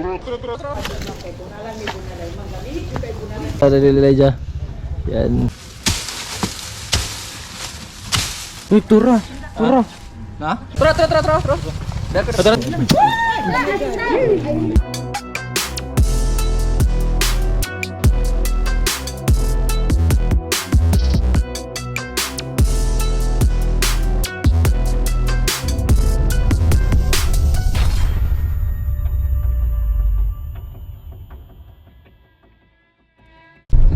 Ada lilay dyan. Yan. Uy, tura. Na? Tara.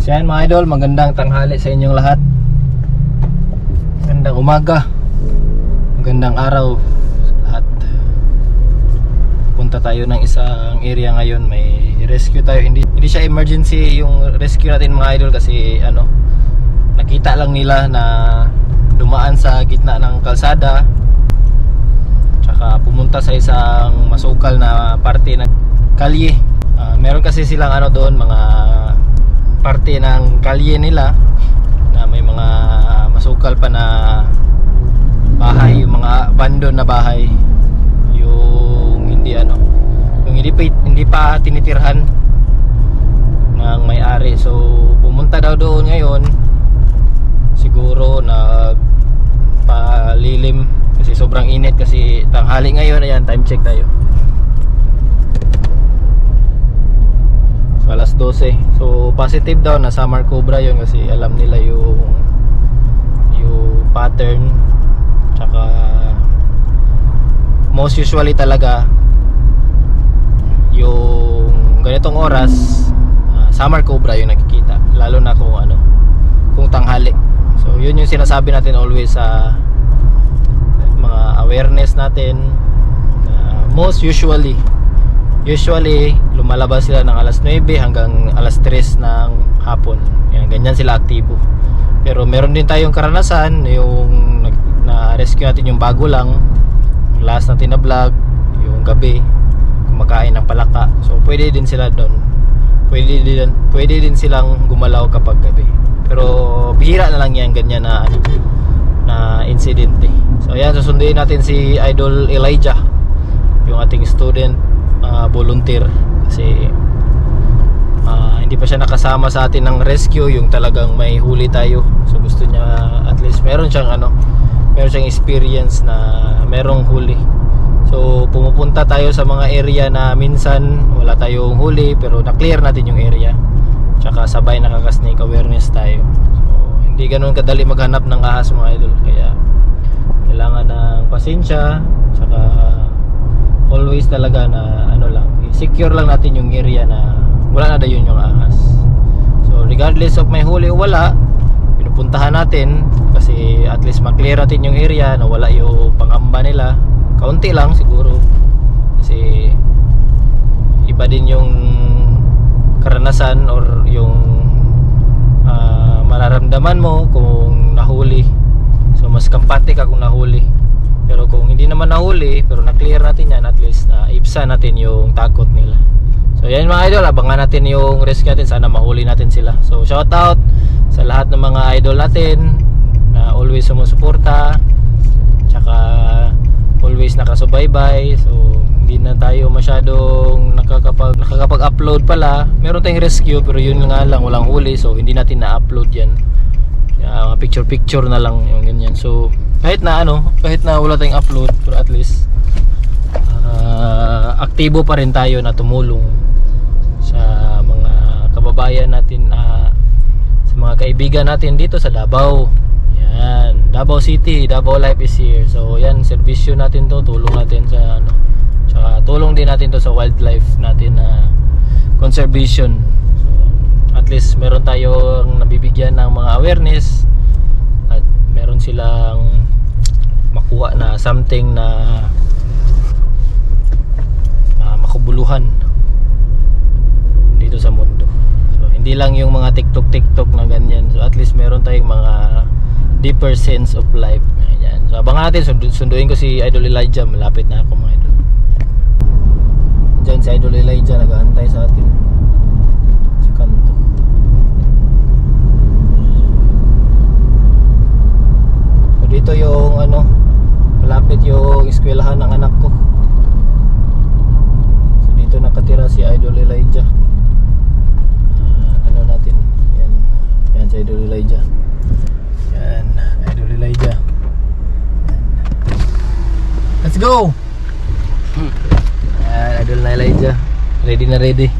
So yan mga idol, magandang tanghali sa inyong lahat. Magandang umaga. Magandang araw sa lahat. Punta tayo ng isang area ngayon. May rescue tayo. Hindi siya emergency yung rescue natin mga idol kasi nakita lang nila na dumaan sa gitna ng kalsada. Tsaka pumunta sa isang masukal na parte ng kalye. Meron kasi silang doon mga parte ng kalye nila na may mga masukal pa na bahay, yung mga abandon na bahay, yung hindi pa tinitirhan ng may-ari. So pumunta daw doon ngayon, siguro palilim kasi sobrang init kasi tanghali ngayon. Ayan, time check tayo. Alas 12. So positive daw na summer cobra yun kasi alam nila yung pattern. Tsaka most usually talaga yung ganitong oras summer cobra yung nakikita, lalo na kung tanghali. So yun yung sinasabi natin always sa mga awareness natin. Most usually lumalabas sila ng alas 9 hanggang alas 3 ng hapon. Yan, ganyan sila aktibo. Pero meron din tayong karanasan, yung na-rescue natin yung bago lang, yung last natin na vlog, yung gabi, kumakain ng palaka. So pwede din sila doon. Pwede din silang gumalaw kapag gabi. Pero bihira na lang yan, ganyan na insidente. So ayan, susunduin natin si Idol Elijah, yung ating student volunteer kasi hindi pa siya nakasama sa atin ng rescue, yung talagang may huli tayo. So gusto niya at least meron siyang experience na merong huli. So pumupunta tayo sa mga area na minsan wala tayong huli pero na-clear natin yung area. Tsaka sabay nakaka-snake awareness tayo. So hindi ganoon kadali maghanap ng ahas mga idol, kaya kailangan ng pasensya. Tsaka always talaga na secure lang natin yung area na wala na daw yun yung ahas. So regardless of may huli o wala, pinupuntahan natin kasi at least ma-clear natin yung area na wala yung pangamba nila. Kaunti lang siguro kasi iba din yung karanasan or yung mararamdaman mo kung nahuli. So mas kampante ka kung nahuli. Pero kung hindi naman nahuli pero na-clear natin yan, at least na-ibsa natin yung takot nila. So yan mga idol, abangan natin yung rescue natin. Sana mahuli natin sila. So shout out sa lahat ng mga idol natin na always sumusuporta, tsaka always nakasubaybay. So hindi na tayo masyadong nakakapag-upload pala. Meron tayong rescue pero yun nga lang, walang huli. So hindi natin na-upload yan. Picture na lang yung ganyan. So kahit na wala tayong upload, pero at least aktibo pa rin tayo na tumulong sa mga kababayan natin, sa mga kaibigan natin dito sa Davao. Yan, Davao City, Davao Life is here. So yan, serbisyo natin to, tulong natin sa tsaka tulong din natin to sa wildlife natin na conservation. So at least meron tayong nabibigyan ng mga awareness at meron silang makuha na something na makabuluhan dito sa mundo. So hindi lang yung mga TikTok na ganyan. So at least meron tayong mga deeper sense of life. Ayan. So abangan natin, sunduin ko si Idol Elijah. Malapit na ako mga idol. Diyan si Idol Elijah nag-aantay sa atin sa kanto. So dito yung malapit yung eskwelahan ng anak ko. So dito Dito nakatira si Idol Elijah. Ano natin? Yan. Yan si Idol Elijah. Yan, Idol Elijah. Yan. Let's go! Yan, Idol na Elijah. Ready na ready.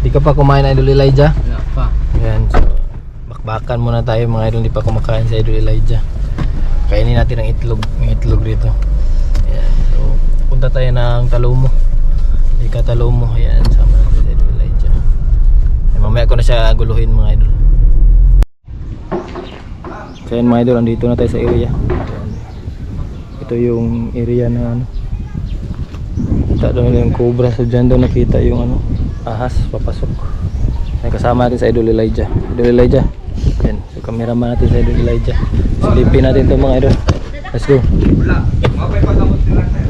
Di ka pa kumain, Idol Elijah? Wala pa. Yan, so bakbakan muna tayo mga idol. Hindi pa kumakain si Idol Elijah. Kainin natin ang itlog. May itlog dito. Yan, so punta tayo ng Talomo. Ika Talomo. Yan, sama natin si Idol Elijah. Yan, mamaya ko na siya guluhin mga idol. So yan mga idol, andito na tayo sa area. Yan. Ito yung area na ano. Kita doon yung cobra. So dyan doon nakita yung ano, ahas papasok. May kasama natin sa Idol Elijah. Idol Elijah. Yan. So cameraman natin sa Idol Elijah. Silipin natin ito mga idol. Let's go. Wala. Mapay pagkamot nila na yun.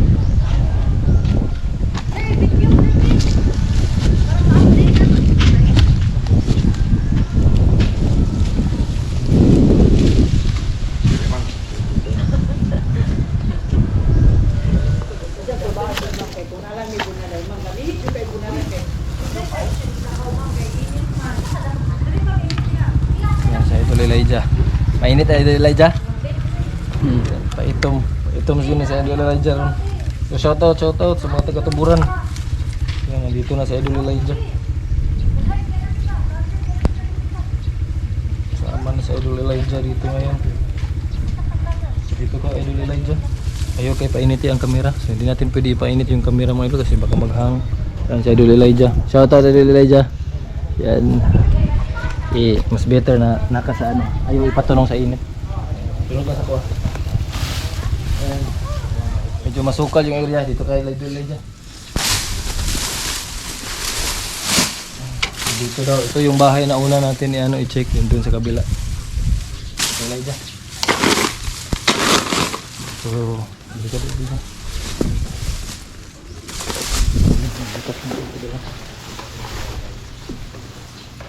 Yan sa Idol Elijah. Mainit na Idol Elijah. Paitom. Paitom sini sa Idol Elijah ron. So shoutout sa mga taga-Tuburan. Yan, nandito na sa Idol Elijah. Sama na sa Idol Elijah dito ngayon. Dito ka Idol Elijah. Ayaw kay painiti ang kamera. So hindi natin pwede ipainit yung kamera mga idol kasi baka maghang. Yan si Idol Elijah. Shoutout Idol Elijah. Yan. Mas better na naka sa ano. Ayaw ipatunong sa init. Tulong ka sa kuha. Ayan. Medyo masukal yung area dito kay Idol Elijah. Dito daw, ito yung bahay na una natin i-check yun dun sa kabila. Idol Elijah. So, dito dito.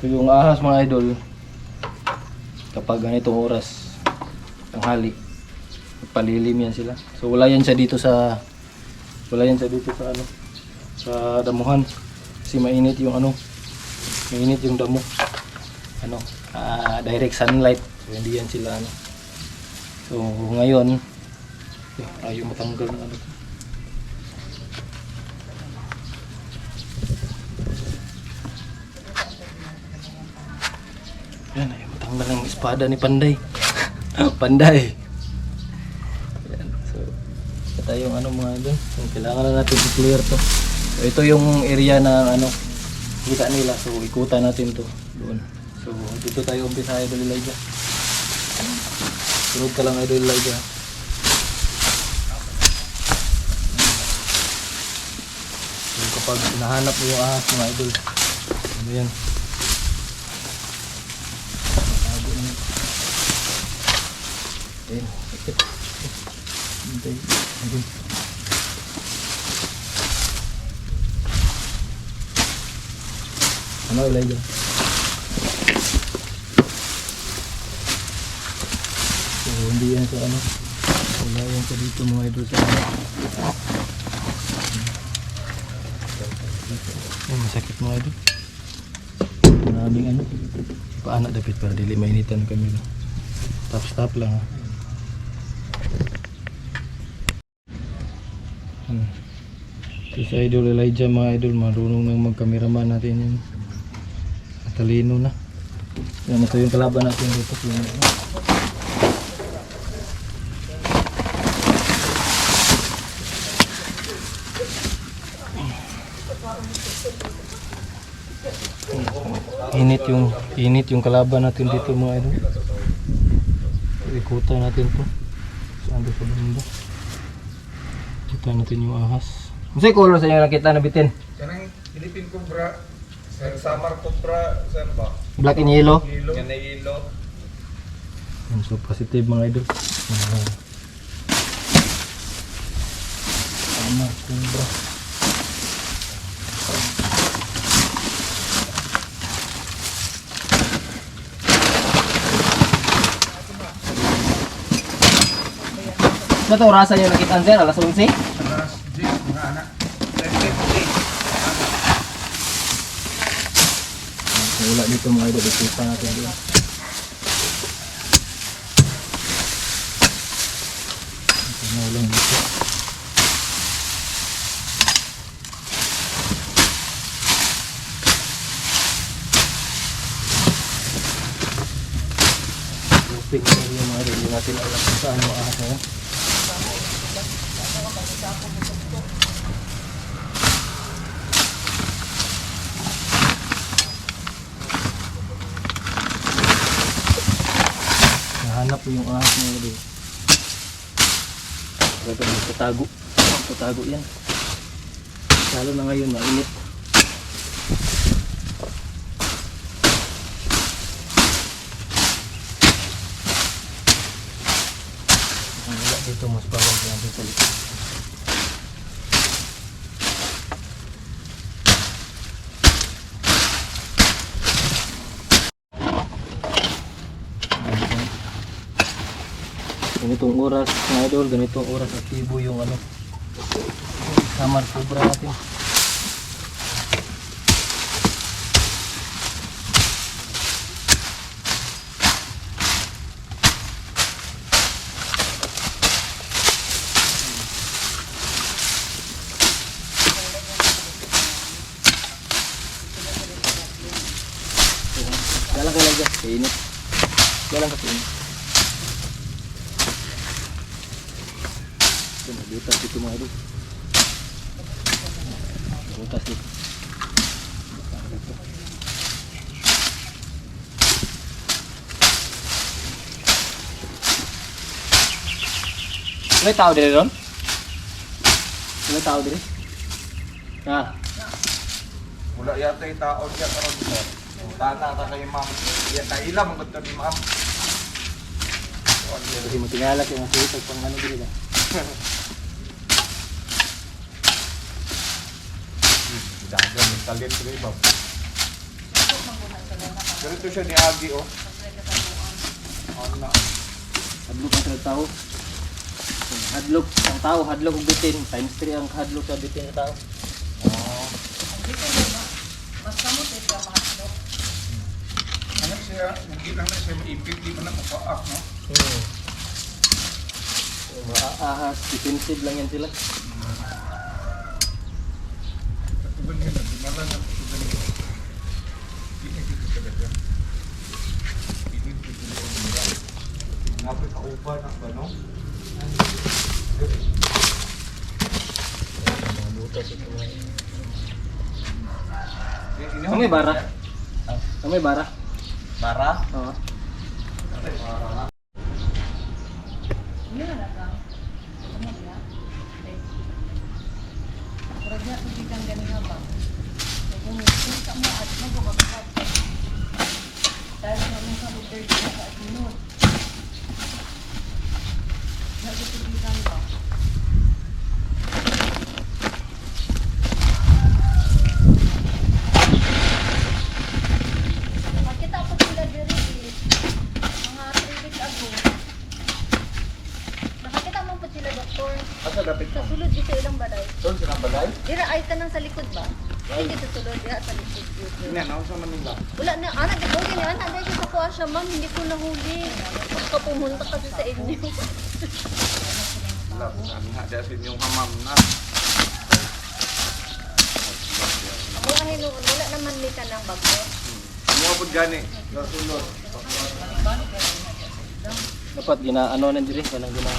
So yung ahas mga idol, kapag ganitong oras, tanghali, palilim yan sila. So wala yan siya dito sa ano, sa damuhan. Kasi mainit yung ano, mainit yung damo. Ano, direct sunlight. So hindi yan sila ano. So ngayon, ayaw matanggal ng ano. Yan, ayaw matanggal ng espada ni Panday. Panday. Yan, so ito yung ano mga doon. So, kailangan na natin i-clear to. So ito yung area na ano, kita nila. So ikutan natin to doon. So dito tayo umpisa Idol Elijah. Sunod ka lang Idol Elijah. So kapag hinahanap mo yung ahas mga idol, ano yan? Ayan, ikit. Hintay. Ayan. Ano Elijah? So hindi yan sa ano. Wala yan sa dito mga idol sa ano. Ay, masakit mga idol. Maraming ano. Paano dapat para dili mainitan kami no? Stop lang ha. So sa Idol Elijah mga idol, marunong nang mag-cameraman natin yun. Matalino na. Yan, ito yung kalaban natin dito. Init yung kalaban natin dito mga idol. Ikutan natin to. Saan doon sa banda? Ikutan natin yung ahas. Masay color sa inyo nakita na bitin? Kanang Philippine Cobra, Sir Samar Cobra, sir ba? Black and yellow. Yan na yellow. So positive mga idol. Sama Cobra. Ito orasan yung nakita sir, alas 11? Alas 10, mga anak. 10:50. Wala dito mga idol, ikutan natin doon. Ito na ulang dito. Open na rin yung mga idol, hindi natin alam kung saan mo asa. Nahanap ko yung ahas mga idol. Grabe, magtatago yan. Lalo na ngayon, mainit. Ang wala dito, mas bawal natin sa likod. Ganitong oras mga idol, ganitong oras aktibo yung ano, Samar Cobra natin. Galang ka lang dyan, kainit. Galang ka kainit. Butas dito mga idol. Butas dito. May tao din doon? May tao din? Ah. Wala yata yung tao dyan karon sir. Tana ka kay ma'am. Yan na ilam ang gusto ni ma'am. Kasi matingalak yung asitag pang ano din nila. Dagan yung talent rin ma'am. Ganito siya ni Agi oh. Ano na. Hadlok ang tao. Hadlok ang tao, hadlok ang bitin. Times 3 ang hadlok sa bitin sa tao. Oh. Ano siya, hindi lang na siya maipit, di mo na mapaak, no? Ahas, defensive lang yan sila. Tugan yun, nagdumala na tugan yun. Hindi dito talaga. Hindi dito talaga. Napit ka upa na ba, no? Butas ito. Ini May bara? May bara? Bara? Oo. Nakita ko sila diri mga 3 weeks ago. Nakakita mo po sila doktor Asa dapit sa mo? sulod dito ilang balay. Doon sa balay? Dira ay tanang sa likod ba? Hindi dito sulod dira sa likod dito. Hindi, ako sa Manila. Wala na anak di huli ni anak dahil sa kuha siya ma'am hindi ko nahuli. Baka pumunta kasi sa inyo. Wala, sabi nga, dahil yung hamam na. Ako ay noon wala naman ni ka ng bago. Umabot gani. Nasunod. Dapat ginaano na diri, kanang gina.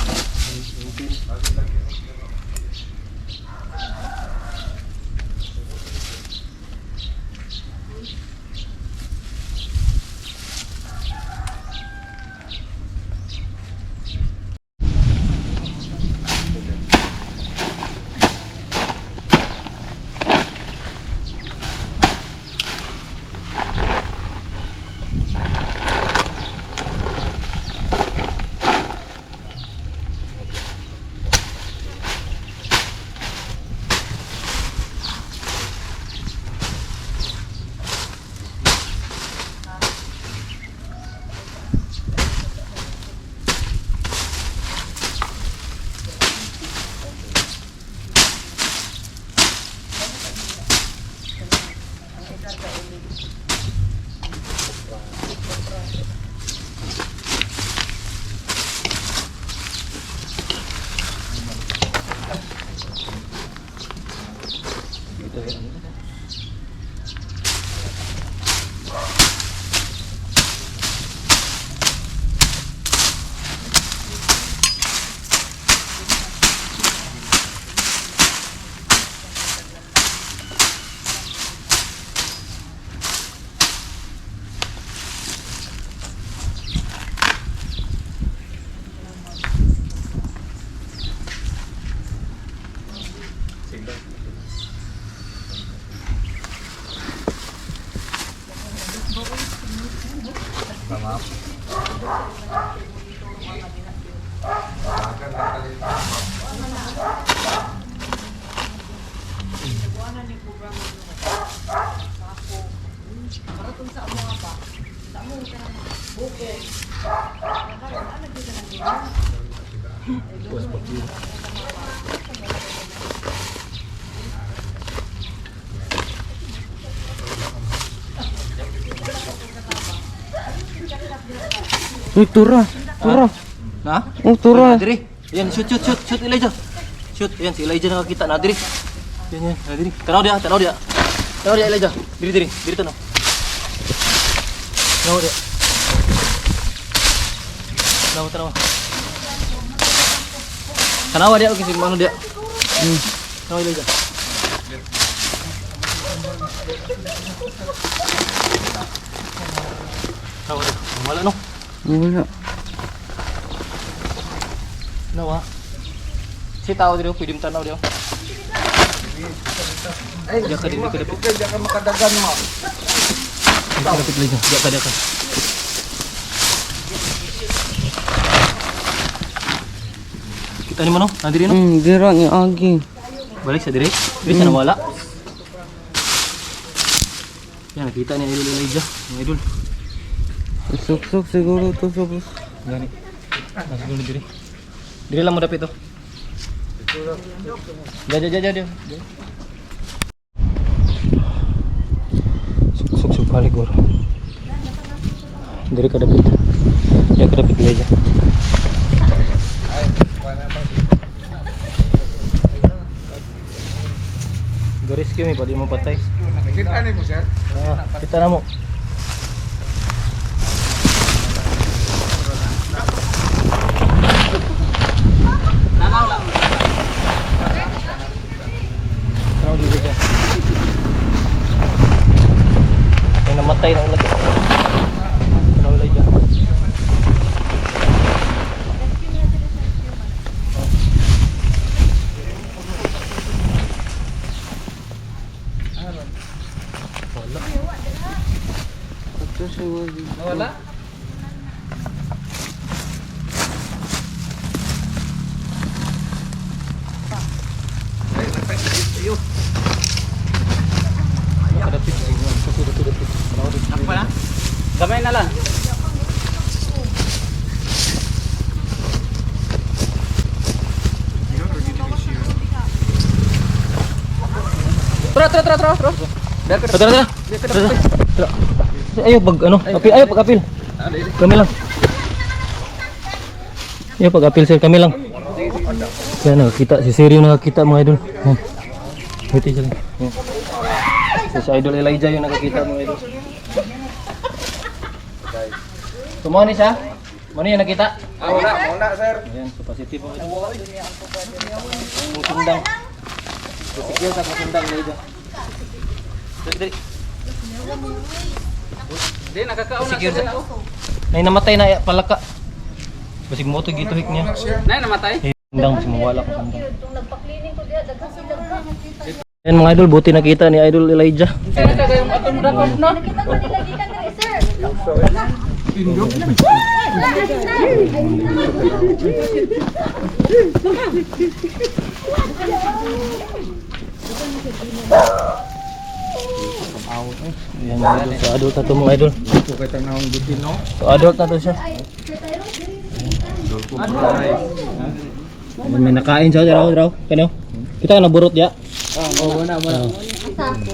Uy, tura. Tura. Na? Oh, tura. Diri. Ayan, shoot Elijah. Shoot, ayan si Elijah nakakita na diri. Yan, diri. Tanaw dia Elijah. Diri tanaw. Tanaw dia. Tanaw dia okay si mano dia. Tanaw Elijah. Tanaw dia. Wala no. Wala. Nawa. Si tao dito, pwede mo tanaw dito. Ay, Diyan ka din, kadapit. Diyan ka makadagan mo. Kadapit lang dyan. Diyan ka. Kita ni mo no? Nandiri no? Dira ni Agi. Balik sa dire. Dire sa nawala. Yan, nakita ni Idol Elijah. Mga idol. Suksok siguro to sa bus. Gani. Siguro dire. Dire lang mo dapit to. Diyan. Suksok balik goro. Dire ka dapit. Diyan ka dapit Elijah. Rescue mi, pwede mo patay. Nakikita ni mo, sir? Kita na mo. Tanaw dito dyan. Ay namatay na ulit. Tanaw ulit dyan. Ito siya wali. Nawala? Kadapit. Kadapit. Ako pala? Gamay na lang. Tara. Tara. Ayo pag ano, apil. Kami lang. Ayo pag apil sir, kami lang. Yan nakakita, si Seryo nakakita mga idol. Yan. Buti siya lang. Yan. Si Idol Elijah yung nakakita mga idol. Tumuha ni siya? Ano yung nakita? Wala, sir. Ayan, so positive mga idol. Musundang. Secure sa musundang Elijah. Dali. Hindi, nakakauna Secure siya. sa. Nay namatay na palaka. Basig mo to gituhik niya. Nay, namatay? Sundang si mawala ko sundang. Itong nagpa-cleaning ko diya, daghang sila. Ayan mga idol, buti nakita ni Idol Elijah. Sir, taga yung atong rakop, no? Nakita mo nila gikan diri, sir. Ayan mga idol, so adult na to mga idol. Ito kay tanawang butin, no? So adult na to siya. May nakain siya, raw. Kano? Kita ka naburot ya? Oo, wala.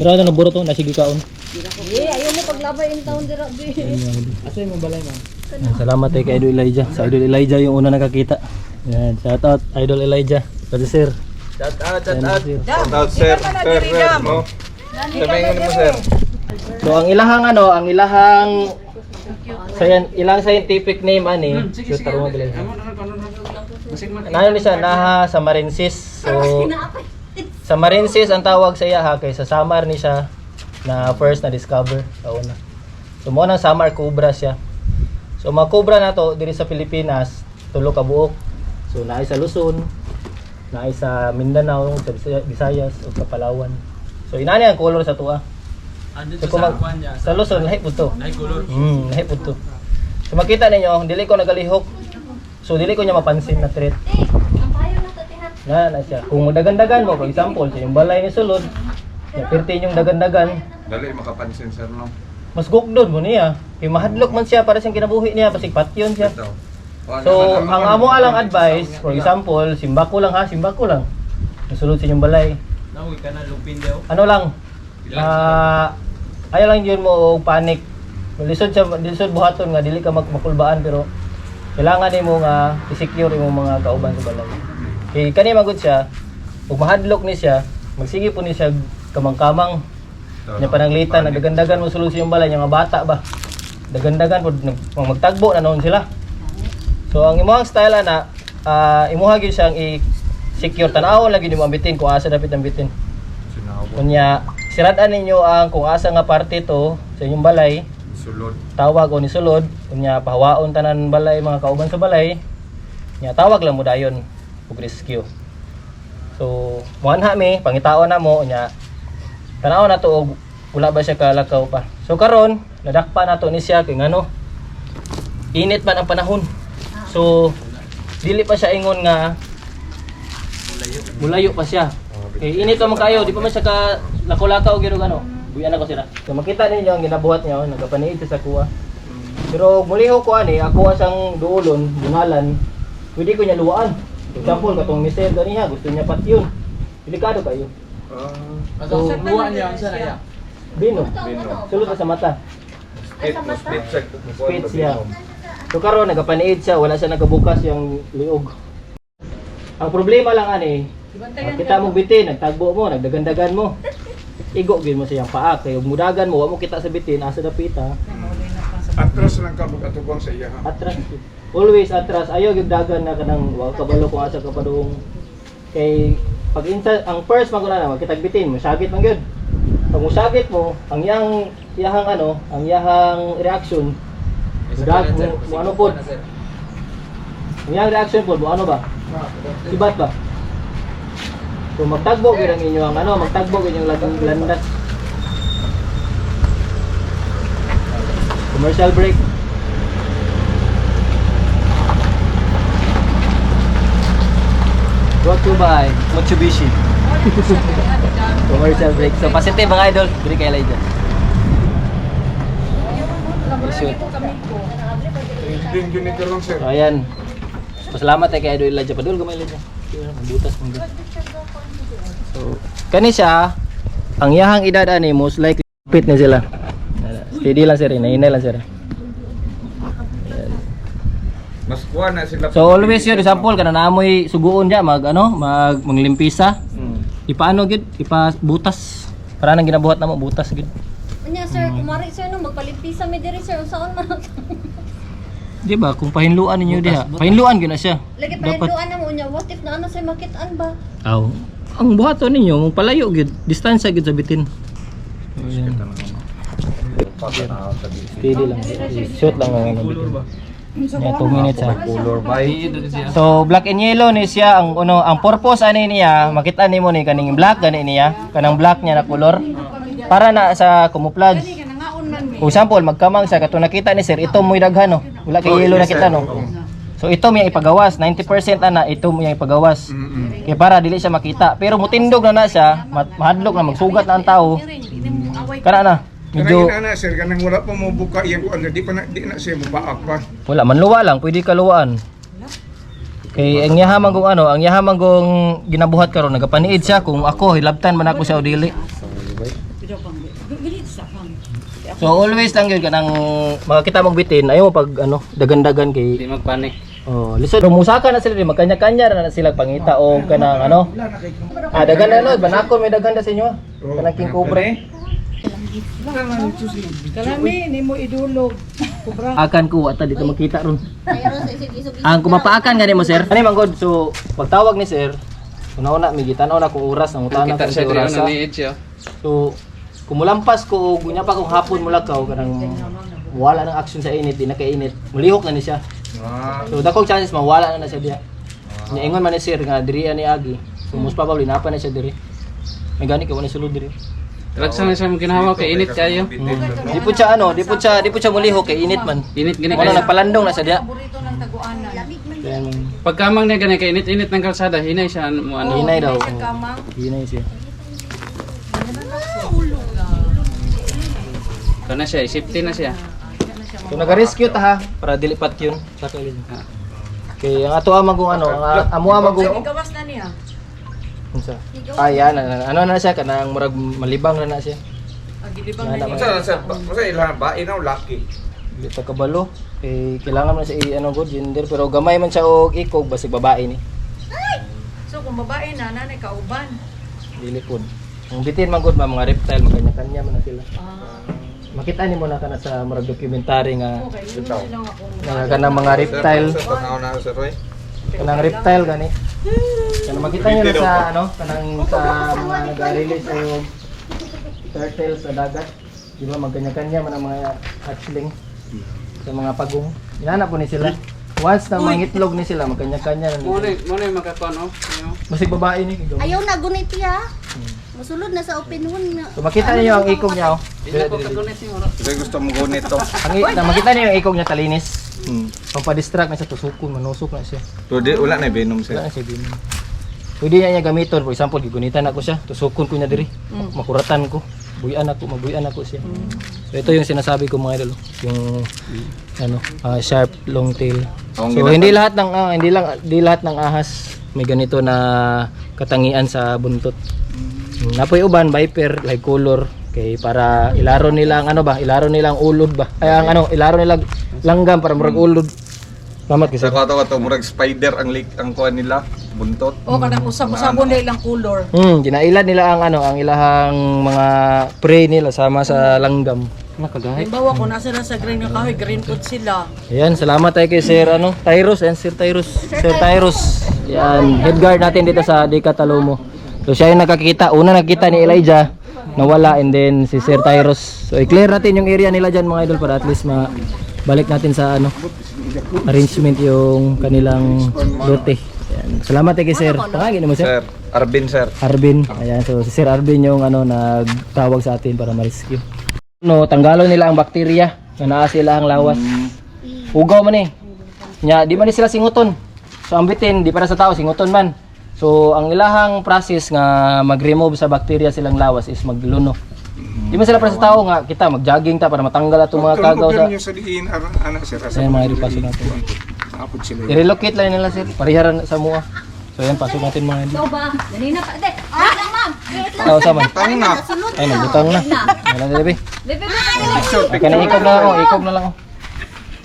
Raw na naburot to, nasigi kaon. Ayaw mo paglabay in town dira, bi. Asa yung balay, ma'am? Salamat kay Idol Elijah. Sa Idol Elijah yung una nakakita. Yan, shout out Idol Elijah. Pati sir. Shout out. Sir. Shout out, sir. Sir, no? Sabihin mo, sir. So ang ilahang ilang scientific name ani. Sige. Tarong dili. Basig man. Nayon ni siya naha sa Marensis. So sa Marensis ang tawag sa iya ha kay sa Samar ni siya na first na discover sa una. So mo nang Samar cobra siya. So mga cobra na to diri sa Pilipinas, tulo ka buok. So naay sa Luzon, naay sa Mindanao, sa Visayas o sa Palawan. So inani ang color sa tuwa. Andun So, sa Luzon lahi pud to. Ay, color. Lahi pud to. So makita ninyo, dili ko nagalihok. So dili ko niya mapansin na threat. Ang payo na sa tihat. Na siya. Kung dagan-dagan mo, for example, sa yung balay ni sulod, pirtin yung dagan-dagan, Dali, makapansin, sir, no? mas gugdod mo niya. Kaya mahadlok man siya para siyang kinabuhi niya, pasig patyon siya. Ito. So, ang amo alang advice, for example, simbako lang ha, simbako lang. Nasulod sa inyong balay. Nawi ka na lupin daw. Ano lang, ayaw lang yun mo og panic. Lisod buhaton nga dili ka makulbaan pero kailangan nimo nga i-secure imong mga kauban sa balay. Kay kani magud siya, ug mahadlok ni siya, magsige po ni siya kamang-kamang. Nya pananglitan nagdagandagan mo sulod sa imong balay nya nga bata ba. Dagandagan pod magtagbo na noon sila. So ang imong style ana, imuha gyud siyang i-secure tan-awon lagi nimo ambitin kung asa dapat ambitin. Kunya sirad-an ninyo ang kung asa nga parte to sa inyong balay. Sulod. Tawag o ni sulod, kunya pahawaon tanan balay mga kauban sa balay. Nya tawag lang mo dayon ug rescue. So, muanha mi pangitaon na mo nya. Tanaw na to og wala ba siya kalakaw pa. So karon, nadakpa na to ni siya kay ngano. Init man ang panahon. So, dili pa siya ingon nga mulayo pa siya. Kay init pa man kayo, di pa man siya ka lakaw-lakaw gyud ano. Buyan ako sila. So makita ninyo ang ginabuhat niya, nagapaniid siya sa kuha. Pero muliho ko ani, ako asang duolon, bungalan. Pwede ko niya luwaan. For example, katong mister ganiha, gusto niya patyon. Delikado kayo. So, luwa niya ang sana. Bino. Bino. Sulod sa mata. Split check. Spit siya. So karon nagapaniid siya, wala siya nagabukas yung liog. Ang problema lang ani, kita mo bitin, nagtagbo mo, nagdagandagan mo. Igo gyud mo siyang paa kay ug mudagan mo wa mo kita sa bitin asa dapita. Atras lang ka atubang sa iya. Atras. Always atras. Ayaw gyud dagan na kanang wa kabalo kung asa ka padung. Kay pag ang first man na magkitag bitin, masagit man gyud. Pag musagit mo, ang iyahang ano, ang iyahang reaction. Mudag mo ano pod. Ang iyahang reaction pod mo ano ba? Sibat ba? So magtagbo gyud ang inyong ano, magtagbo gyud yung landas. Commercial break. Brought to by Mitsubishi. Commercial break. So positive mga idol, diri kay Elijah. Shoot. Din yun ito lang sir. So ayan. Pasalamat kay Idol Elijah Padul gamay Elijah. Butas mo. So, kani siya, ang yahang edad ani most likely fit na sila. Steady lang sir, inainay lang sir. Mas kuha na sila. So always yun, example kana naamoy suguon diya manglimpisa. Ipaano gid, ipabutas. Para nang ginabuhat namo butas gid. Anya sir, kumari sir no magpalimpisa mi diri sir unsaon man. Di ba kung pahinluan ninyo diha, pahinluan gyud na siya. Lagi pahinluan na mo nya, what if na ano sir makitaan ba? Aw. Ang buhaton ninyo mong palayo gid, distansya gid sa bitin. Ayan. Steady lang. Shoot lang ang ano. Yeah, 2 minutes ha. Color by. So black and yellow ni siya ang ano, ang purpose ani niya, makita nimo ni kaning black gani niya, kanang black niya na color para na sa camouflage. For example, magkamang siya katong nakita ni sir, ito mo'y daghan no. Wala kay yellow nakita no. So ito mo ipagawas, 90% ana ito mo ipagawas. Kaya para dili siya makita. Pero mutindog na siya, mahadlok na magsugat na ang tao. Kana na. Medyo Kanang ina sir, kanang wala pa mo buka iyang kuan di na siya mubaak pa. wala man luwa lang, pwede ka luwaan. Kay ang yahamang kung ano, ang yahamang kung ginabuhat karon nagapaniid siya kung ako hilabtan man ako siya o dili. So always lang yun kanang makakita mong bitin, ayaw mo pag ano, dagan-dagan kay Hindi magpanik. oh, lisod musaka na sila, magkanya-kanya na sila pangita o kanang ano. Dagan na no, banakon may dagan na sa inyo. Kanang king cobra. Kalami ni mo idulog. Kubra. Akan ko ata dito makita ron. Mayroon sa isig-isog. Ang kumapaakan gani mo sir. Ani man god so pagtawag ni sir, una-una mi gitanaw na kung oras ang utana Kita kung siya diri oras. ano ni siya. So kumulampas ko gunya pa kung hapon mulakaw kanang wala nang action sa init, di na kainit. Mulihok na ni siya. So dakog chances mawala na siya diha. Nya ingon man ni sir nga diri ani agi. So most probably napa na siya diri. May gani kay wala sulod diri. Talagsan na siya mo ginahawa kay init kayo. Di po siya ano, di po siya mulihok kay init man. Init gani Wala kayo. nagpalandong na siya diha. Paborito ng taguanan. Then Pagkamang niya gani kay init-init ng kalsada, hinay siya mo ano. hinay daw. Sa kamang. Hinay siya. Kana siya, safety na siya. So nag-rescue ta ha para dili pat yun. Saka yun. Kay ang ato amang ano, ang amo amang Gawas na niya. unsa? Yan ano na siya kanang murag malibang na siya. Agilibang Yan na naman. niya. Masa ilan ba? Inaw laki. Dito kabalo. Kailangan man siya ano good gender pero gamay man siya og ikog basig babae ni. So kung babae na, nanay kauban. Dili pod. Ang bitin man good mga reptile magkanya-kanya man na sila. Makita ni mo na kana sa murag documentary nga Okay, yun na silang akong... kanang mga reptile. Sir, tanaw na Sir Roy. Kanang reptile gani. Kanang makita niyo na sa ano, kanang sa mga nag-release o turtle sa dagat. Di ba magkanya-kanya man ang mga hatchling sa mga pagong. Yan po ni sila. Once na mangitlog ni sila, magkanya-kanya na Mo nila. ni makakuan oh. Ano? Basig babae ni. Ayaw na gunit ya. Masulod na sa open wound na. So makita niyo ang ikog niya oh. Di na ko kagunit siguro. Kasi gusto mo gunit to. Makita niyo yung ikog niya talinis. Pampa-distract na siya tusukon, manusok na siya. So di wala na venom Wala sir. na siya binom. Pwede niya gamiton. For example, gigunitan ako siya. Tusukon ko niya diri. Makuratan ko. Mabuyan ako siya. So ito yung sinasabi ko mga idol. Yung ano, sharp long tail. Ang So hindi lahat ng hindi lahat ng ahas may ganito na katangian sa buntot. Napoy uban viper like color kay para ilaro nila ang ano ba? Ilaro nila ang ulod ba? Ay ang ano, ilaro nila langgam para murag ulod. Salamat kasi. Sa kato murag spider ang kuan nila, buntot. O, kanang usab-usabon na ilang color. Ginailad nila ang ano, ang ilahang mga prey nila sama sa langgam. Nakagahay. Halimbawa, kung nasa na sa green na kahoy, green food sila. Ayan, salamat tayo kay Sir ano, Tyrus, and Sir Tyrus. Sir Tyrus. Yan, head guard natin dito sa Decatalomo. So siya yung nakakita, una nakita ni Elijah, nawala, and then si Sir Tyrus. So i-clear natin yung area nila dyan mga idol para at least balik natin sa ano, arrangement yung kanilang lote. Ayan. Salamat tayo kay Sir. Pangagin mo Sir? Sir, Arvin sir. Arvin. Ayan, so si Sir Arvin yung ano nagtawag sa atin para ma-rescue. No, tanggalon nila ang bakterya na naa sila ang lawas. Ugaw man eh. Nya, di man ni sila singuton. So ang bitin di para sa tao singuton man. So ang ilahang process nga mag-remove sa bakterya silang lawas is magluno. Di man sila para sa tao nga kita mag-jogging ta para matanggal atong mga kagaw sa. sa diin anak sir. Ayan mga idol, pasok natin. Apod sila. I-relocate lang nila sir. Pariharan sa mua. So yan, pasok natin mga idol. Ikaw ba? Dali na pa. De. Lang ma'am. Wait lang. Tao sama. Tang na. Sunod Ay, nagbutang na. Wala na bebe. Bebe, Kaya na ikog na ako, ikog na lang ako.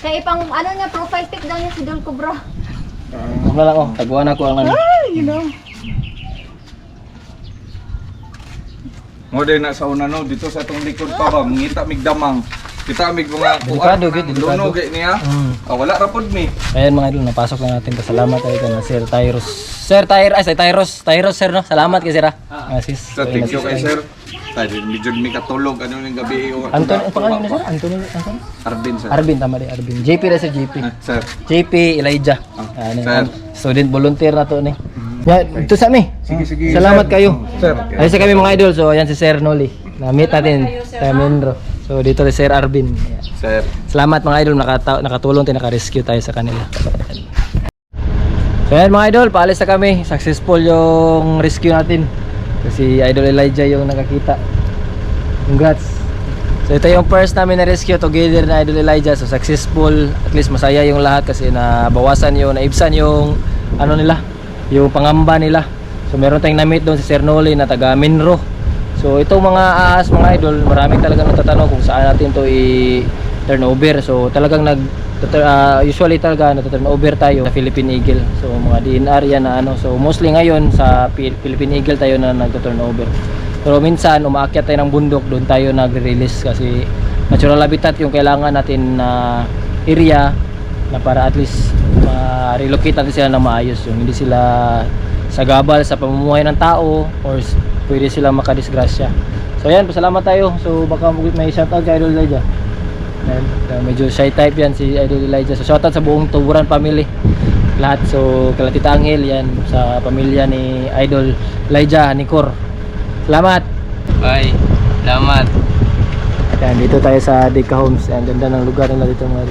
kaya ipang ano niya, profile pic daw niya si Dol Cobra. Ikog na lang ako. Taguan ako ang ano. Mo din na sa una no dito sa atong likod pa ba mangita mig damang. Kita mig mga Delikado, gid, delikado. Luno gid niya. Wala ra pod mi. Ayan mga idol, napasok na natin. Salamat tayo kay Sir Tyrus. Sir Tyrus. Tyrus sir no. Salamat kay Sir ah. Sis. Sir, thank you kay sir. Ay, medyo mi katulog ano ning gabi o. Anton, ang pangalan niya sir? Anton? Arvin sir. Arvin, tama din, Arvin. JP na sir, JP. Sir. JP Elijah. Ano, Sir. student volunteer na to ni. Ya, ito sa mi. Sige. Salamat kayo. Sir. Ayun sa kami mga idol. So ayan si Sir Noli. Na-meet natin sa Menro. So dito si Sir Arvin. Ayan. Sir. Salamat mga idol, nakatulong tayo, naka-rescue tayo sa kanila. So ayan mga idol, paalis na kami. Successful yung rescue natin. Kasi Idol Elijah yung nakakita. Congrats. So ito yung first namin na rescue together na Idol Elijah. So successful, at least masaya yung lahat kasi nabawasan yung, naibsan yung ano nila, yung pangamba nila. So meron tayong na-meet doon si Sir Noli na taga Minro. So itong mga ahas mga idol, marami talagang natatanong kung saan natin to i-turn over. So talagang usually talaga nata-turn over tayo sa Philippine Eagle. So mga DNR yan na ano. So mostly ngayon sa Philippine Eagle tayo na nagta-turn over. Pero minsan umaakyat tayo ng bundok, doon tayo nagre-release kasi natural habitat yung kailangan natin na area na para at least ma-relocate natin sila na maayos. Yung hindi sila sagabal sa pamumuhay ng tao or pwede silang makadisgrasya. So ayan, pasalamat tayo. So baka may shoutout kay Idol Elijah. Ayan, medyo shy type yan si Idol Elijah. So shoutout sa buong Tuburan family lahat. So kala Tita Angel yan, sa pamilya ni Idol Elijah Nicor. Salamat. Bye. Salamat. Ayan, dito tayo sa Deca Homes. Ang ganda ng lugar nila dito mga